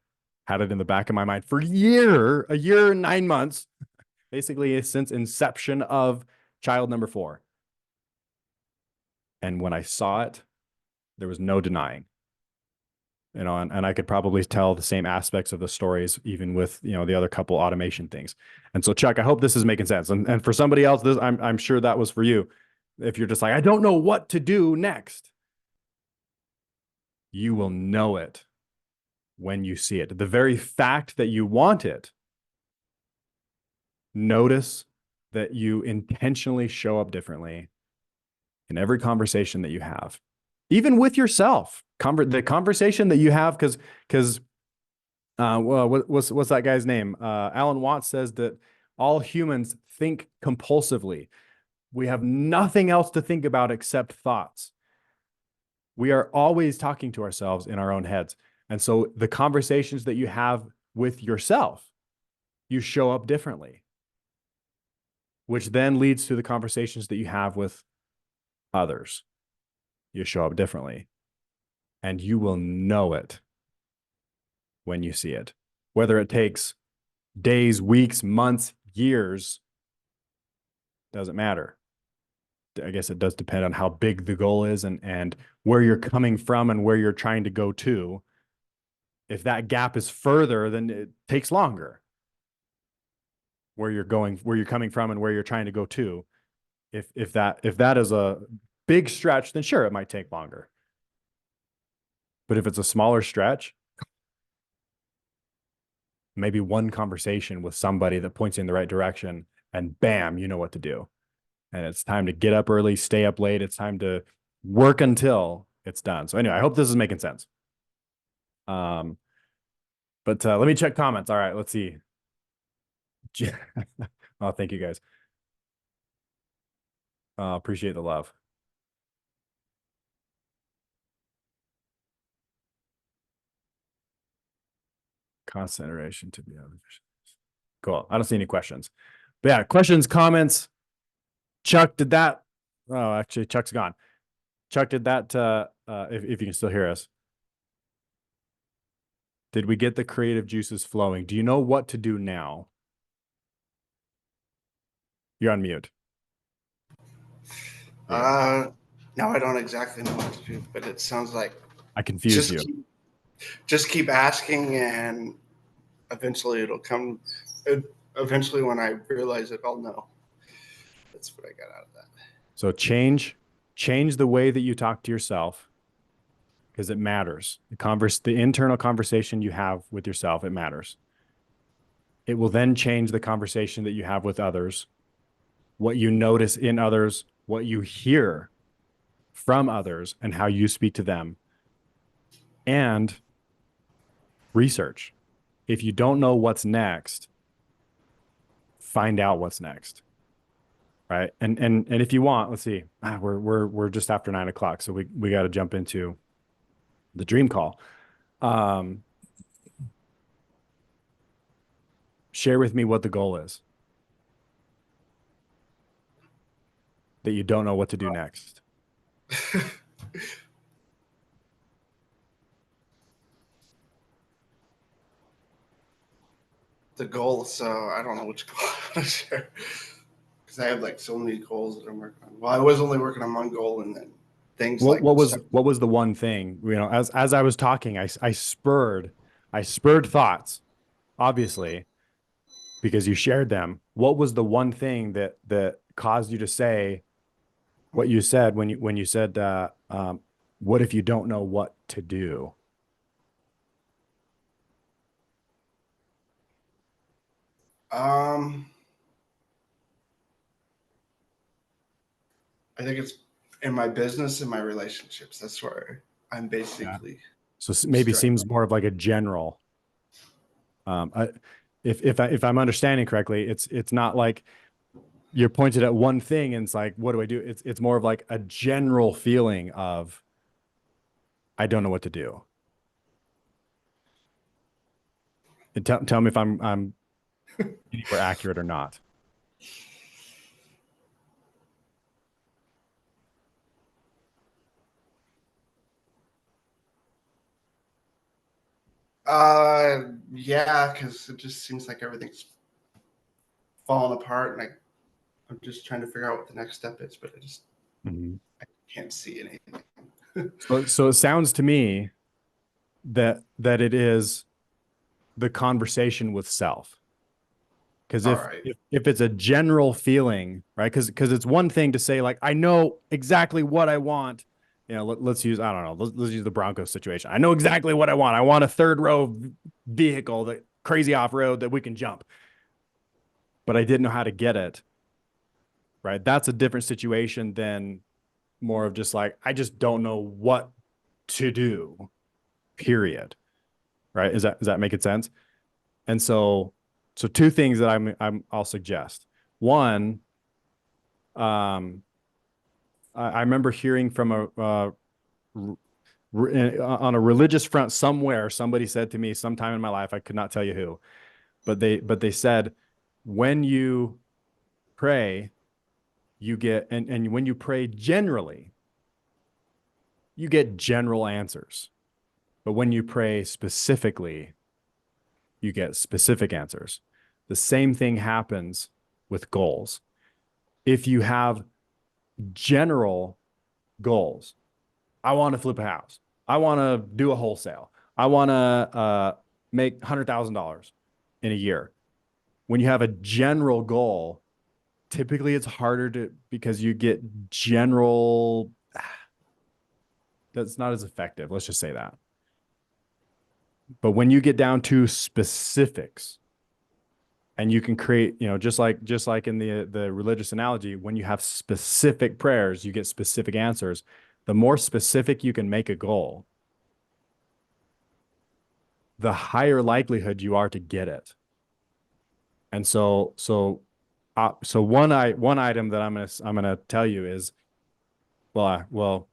Had it in the back of my mind for a year and 9 months, basically since inception of child number 4. And when I saw it, there was no denying. And I could probably tell the same aspects of the stories, even with, the other couple automation things. And so, Chuck, I hope this is making sense. And for somebody else, I'm sure that was for you. If you're just like, I don't know what to do next, you will know it when you see it. The very fact that you want it, notice that you intentionally show up differently in every conversation that you have, even with yourself. The conversation that you have, because what's that guy's name? Alan Watts says that all humans think compulsively. We have nothing else to think about except thoughts. We are always talking to ourselves in our own heads. And so the conversations that you have with yourself, you show up differently. which then leads to the conversations that you have with others. You show up differently, and you will know it when you see it, whether it takes days, weeks, months, years, doesn't matter. I guess it does depend on how big the goal is and where you're coming from and where you're trying to go to. If that gap is further, then it takes longer. Where you're coming from and where you're trying to go to. If that is a big stretch, then sure, it might take longer. But if it's a smaller stretch, maybe one conversation with somebody that points you in the right direction, and bam, you know what to do. And it's time to get up early, stay up late. It's time to work until it's done. So anyway, I hope this is making sense. But let me check comments. All right, let's see. Oh, thank you guys. Appreciate the love. Constant iteration to be others. Cool. I don't see any questions. But yeah, questions, comments. Chuck, did that? Oh, actually, Chuck's gone. Chuck, did that? If you can still hear us, did we get the creative juices flowing? Do you know what to do now? You're on mute. No, I don't exactly know what to do, but it sounds like I confused you. Just keep asking, and eventually it'll come. Eventually, when I realize it, I'll know. That's what I got out of that. So change the way that you talk to yourself, because it matters. The internal conversation you have with yourself, it matters. It will then change the conversation that you have with others, what you notice in others, what you hear from others, and how you speak to them. And research. If you don't know what's next, find out what's next. Right. And if you want, let's see, we're just after 9 o'clock. So we got to jump into the dream call. Share with me what the goal is that you don't know what to do next. The goal, so I don't know which goal to share, because I have like so many goals that I'm working on. Well, I was only working on one goal, and then things what was the one thing, as I was talking, I spurred thoughts, obviously, because you shared them. What was the one thing that caused you to say what you said when you said, what if you don't know what to do? I think it's in my business and my relationships. That's where I'm basically. Yeah. So maybe seems more of like a general. If I'm understanding correctly, it's not like you're pointed at one thing and it's like, what do I do? It's more of like a general feeling of, I don't know what to do. And tell me if I'm anywhere accurate or not. Yeah, because it just seems like everything's falling apart, and I'm just trying to figure out what the next step is, but I can't see anything. So it sounds to me that it is the conversation with self. Because if it's a general feeling, right? Because it's one thing to say, like, I know exactly what I want. Let's use, I don't know, let's use the Broncos situation. I know exactly what I want. I want a third row vehicle, that crazy off road that we can jump. But I didn't know how to get it. Right? That's a different situation than more of just like, I just don't know what to do. Period. Right? Does that make sense? And so two things that I'll suggest. One, I remember hearing from on a religious front somewhere, somebody said to me sometime in my life, I could not tell you who, but they said, when you pray, you get, and when you pray generally, you get general answers. But when you pray specifically, you get specific answers. The same thing happens with goals. If you have general goals, I want to flip a house. I want to do a wholesale. I want to make $100,000 in a year. When you have a general goal, typically it's harder to, because you get general, that's not as effective. Let's just say that. But when you get down to specifics, and you can create, you know, just like in the religious analogy, when you have specific prayers, you get specific answers. The more specific you can make a goal, the higher likelihood you are to get it. And so one item that I'm gonna tell you is, well,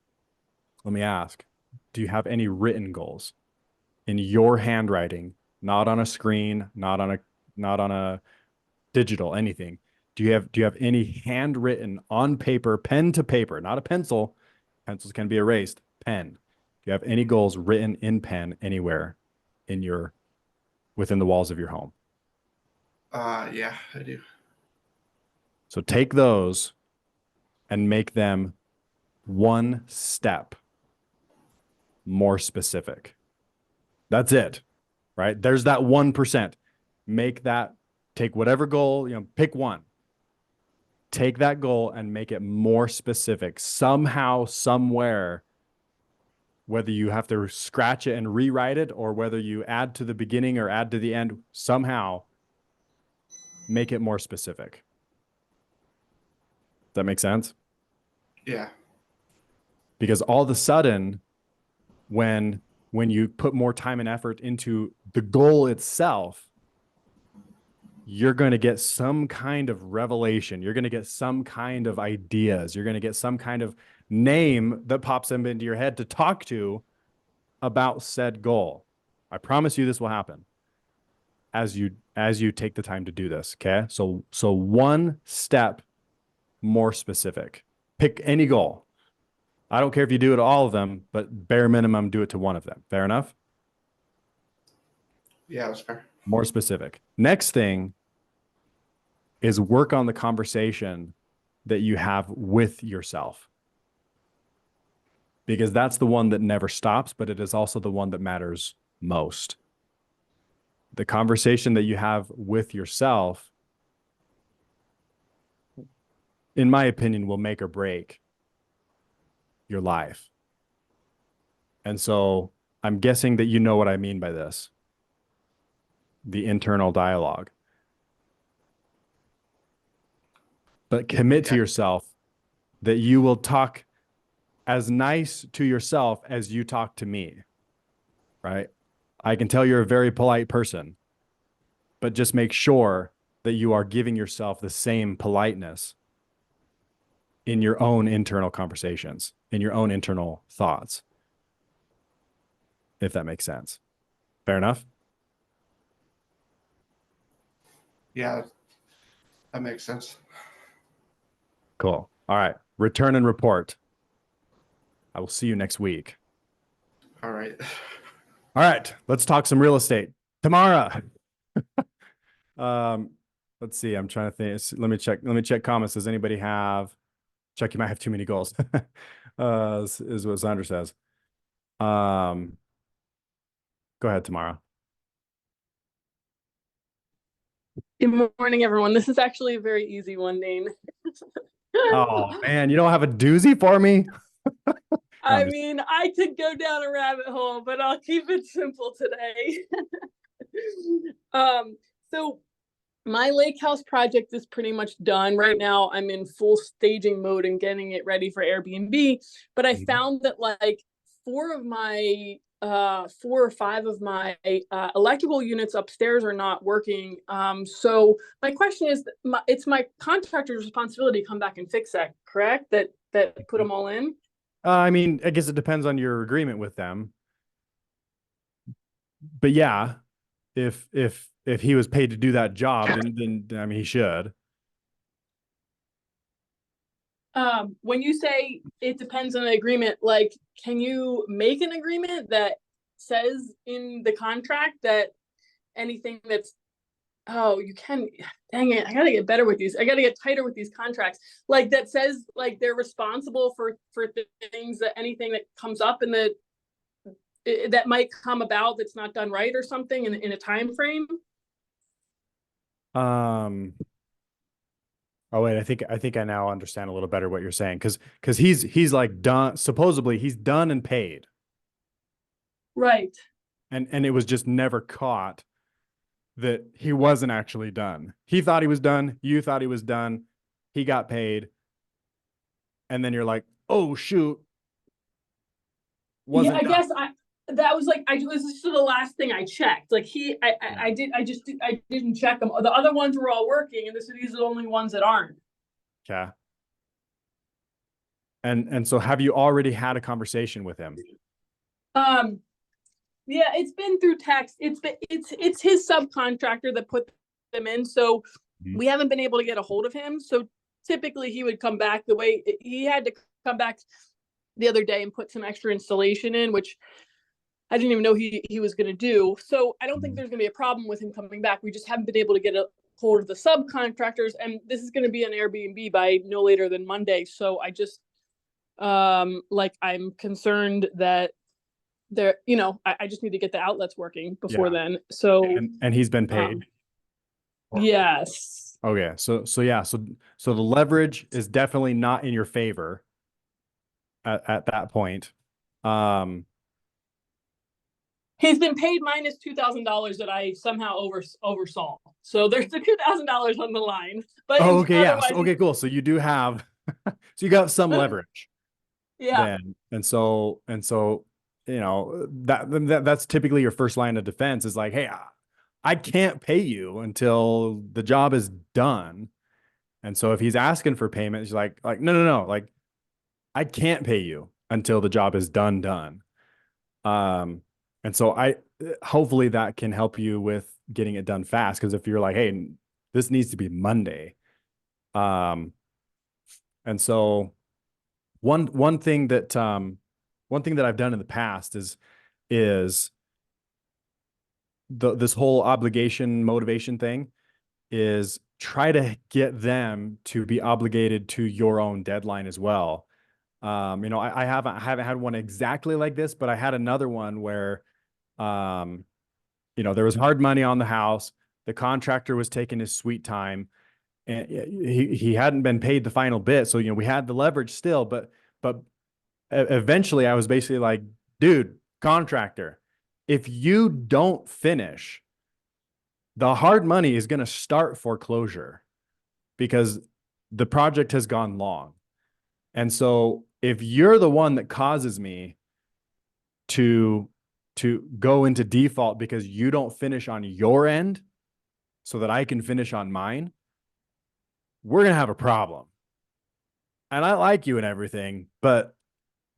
let me ask, do you have any written goals in your handwriting, not on a screen, not on a digital, anything? Do you have any handwritten on paper, pen to paper, not a pencil? Pencils can be erased. Pen. Do you have any goals written in pen anywhere within the walls of your home? Yeah, I do. So take those and make them one step more specific. That's it, right? There's that 1%. Take whatever goal, pick one. Take that goal and make it more specific somehow, somewhere, whether you have to scratch it and rewrite it or whether you add to the beginning or add to the end, somehow make it more specific. Does that make sense? Yeah. Because all of a sudden, when you put more time and effort into the goal itself, you're going to get some kind of revelation. You're going to get some kind of ideas. You're going to get some kind of name that pops them into your head to talk to about said goal. I promise you this will happen as you take the time to do this. Okay. So one step more specific. Pick any goal. I don't care if you do it to all of them, but bare minimum, do it to one of them. Fair enough? Yeah, that's fair. More specific. Next thing is work on the conversation that you have with yourself. Because that's the one that never stops, but it is also the one that matters most. The conversation that you have with yourself, in my opinion, will make or break your life. And so I'm guessing that you know what I mean by this. The internal dialogue. But commit to yourself that you will talk as nice to yourself as you talk to me, right? I can tell you're a very polite person, but just make sure that you are giving yourself the same politeness in your own internal conversations, in your own internal thoughts, if that makes sense. Fair enough? Yeah, that makes sense. Cool. All right. Return and report. I will see you next week. All right. All right. Let's talk some real estate. Tamara. Let's see. I'm trying to think. Let me check comments. Does anybody have? Chuck, you might have too many goals. Is what Sandra says. Go ahead, Tamara. Good morning, everyone. This is actually a very easy one, Daine. Oh man, you don't have a doozy for me? I mean, I could go down a rabbit hole, but I'll keep it simple today. So my lake house project is pretty much done right now. I'm in full staging mode and getting it ready for Airbnb. But I found that like four or five of my electrical units upstairs are not working. So my question is, it's my contractor's responsibility to come back and fix that, correct? That put them all in? I mean, I guess it depends on your agreement with them. But yeah, if he was paid to do that job, then I mean, he should. When you say it depends on the agreement, like, can you make an agreement that says in the contract that anything that's, oh, you can, dang it, I gotta get better with these. I gotta get tighter with these contracts. Like that says like they're responsible for things, that anything that comes up in the that might come about that's not done right or something in a time frame. Oh wait, I think I now understand a little better what you're saying, because he's like done, supposedly he's done and paid, Right. and it was just never caught that he wasn't actually done. He thought he was done, you thought he was done, he got paid, and then you're like, oh shoot, wasn't Yeah, I done. guess that was like, this is the last thing I checked. Like I didn't check them. The other ones were all working, and these are the only ones that aren't. Yeah. And so have you already had a conversation with him? Yeah, it's been through text. It's his subcontractor that put them in, so we haven't been able to get a hold of him. So typically he would come back the way he had to come back the other day and put some extra installation in, which I didn't even know he was going to do. So I don't think there's going to be a problem with him coming back. We just haven't been able to get a hold of the subcontractors, and this is going to be an Airbnb by no later than Monday. So I just I'm concerned that there, I just need to get the outlets working before then. So and he's been paid. Yes. Okay, so the leverage is definitely not in your favor at that point. He's been paid minus $2,000 that I somehow oversaw. So there's the $2,000 on the line. But okay, yeah. So, okay, cool. So you do have, so you got some leverage. Yeah. Then, and so that's typically your first line of defense is like, hey, I can't pay you until the job is done. And so if he's asking for payment, he's like no, like I can't pay you until the job is done. And so hopefully that can help you with getting it done fast. Because if you're like, hey, this needs to be Monday. And so one thing that I've done in the past is this whole obligation motivation thing is try to get them to be obligated to your own deadline as well. I haven't had one exactly like this, but I had another one where, there was hard money on the house. The contractor was taking his sweet time, and he hadn't been paid the final bit. So, we had the leverage still, but eventually I was basically like, dude, contractor, if you don't finish, the hard money is going to start foreclosure because the project has gone long. And so if you're the one that causes me to go into default because you don't finish on your end so that I can finish on mine, we're going to have a problem. And I like you and everything, but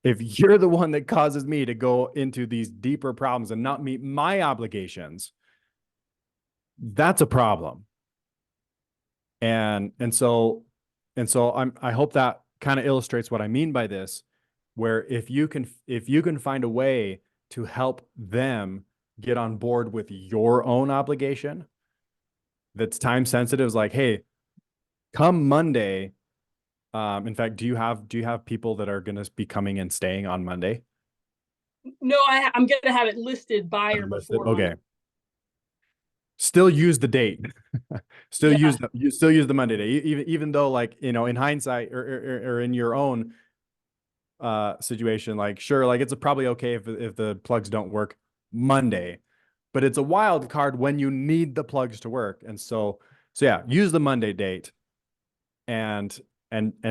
if you're the one that causes me to go into these deeper problems and not meet my obligations, that's a problem. And so I hope that kind of illustrates what I mean by this, where if you can find a way to help them get on board with your own obligation that's time sensitive, is like, hey, come Monday. In fact, do you have people that are going to be coming and staying on Monday? No, I'm going to have it listed buyer before Okay. Monday. Still use the date. Still use the Monday day, even though, like, in hindsight or in your own situation, like, sure, like it's probably okay if the plugs don't work Monday, but it's a wild card when you need the plugs to work. And so yeah, use the Monday date and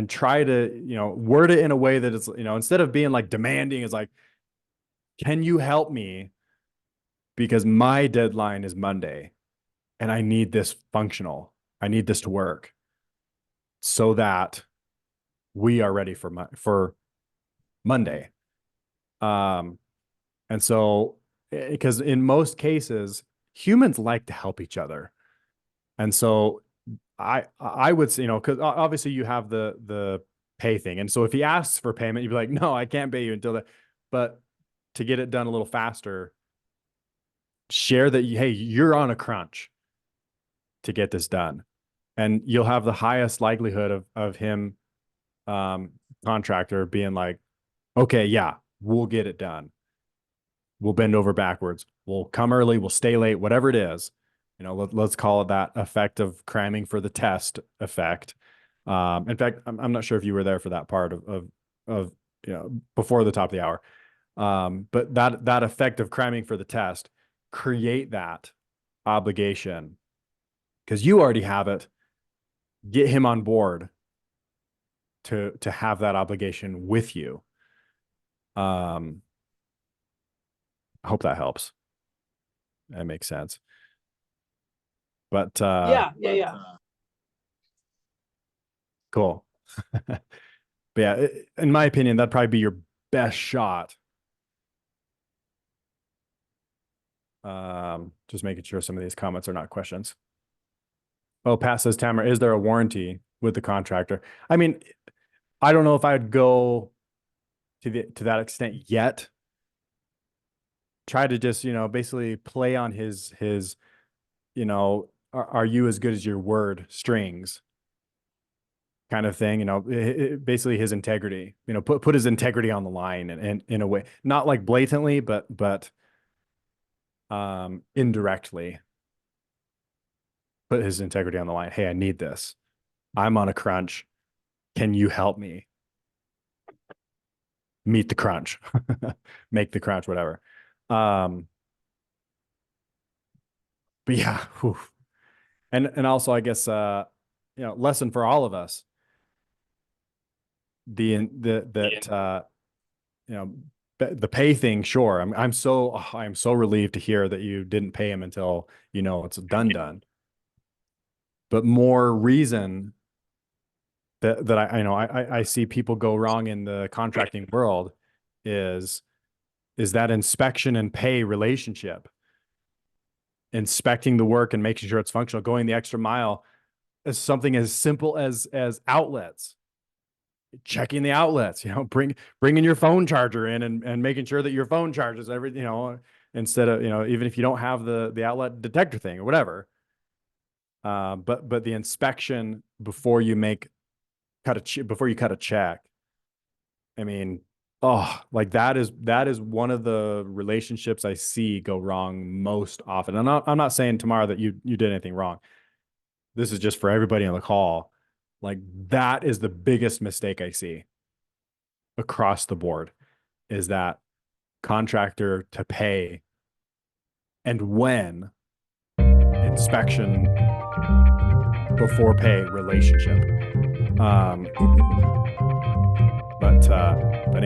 try to, word it in a way that it's, instead of being like demanding, it's like, can you help me? Because my deadline is Monday and I need this functional. I need this to work so that we are ready for Monday. And so, because in most cases, humans like to help each other. And so I would say, because obviously you have the pay thing. And so if he asks for payment, you'd be like, no, I can't pay you until that. But to get it done a little faster, share that, hey, you're on a crunch to get this done. And you'll have the highest likelihood of him, contractor, being like, okay, yeah, we'll get it done. We'll bend over backwards. We'll come early. We'll stay late, whatever it is. Let's call it that effect of cramming for the test effect. In fact, I'm not sure if you were there for that part of before the top of the hour. But that effect of cramming for the test, create that obligation because you already have it. Get him on board to have that obligation with you. I hope that helps. That makes sense. But Yeah. Cool. But yeah, in my opinion, that'd probably be your best shot. Just making sure some of these comments are not questions. Oh, Pat says, Tamara, is there a warranty with the contractor? I mean, I don't know if I'd go to that extent yet. Try to just, basically play on his, are you as good as your word strings kind of thing, basically his integrity, put his integrity on the line and in a way, not like blatantly, but indirectly put his integrity on the line. Hey, I need this. I'm on a crunch. Can you help me meet the crunch? Make the crunch, whatever. But yeah, whew. And also, I guess, lesson for all of us. The pay thing, sure. I'm so relieved to hear that you didn't pay him until it's done. But more reason that I see people go wrong in the contracting world is that inspection and pay relationship. Inspecting the work and making sure it's functional, going the extra mile is something as simple as outlets. Checking the outlets, bringing your phone charger in and making sure that your phone charges instead of, even if you don't have the outlet detector thing or whatever. But the inspection before you cut a check. I mean, like that is one of the relationships I see go wrong most often. I'm not saying tomorrow that you did anything wrong. This is just for everybody on the call. Like that is the biggest mistake I see across the board, is that contractor to pay and when inspection before pay relationship. But anyway.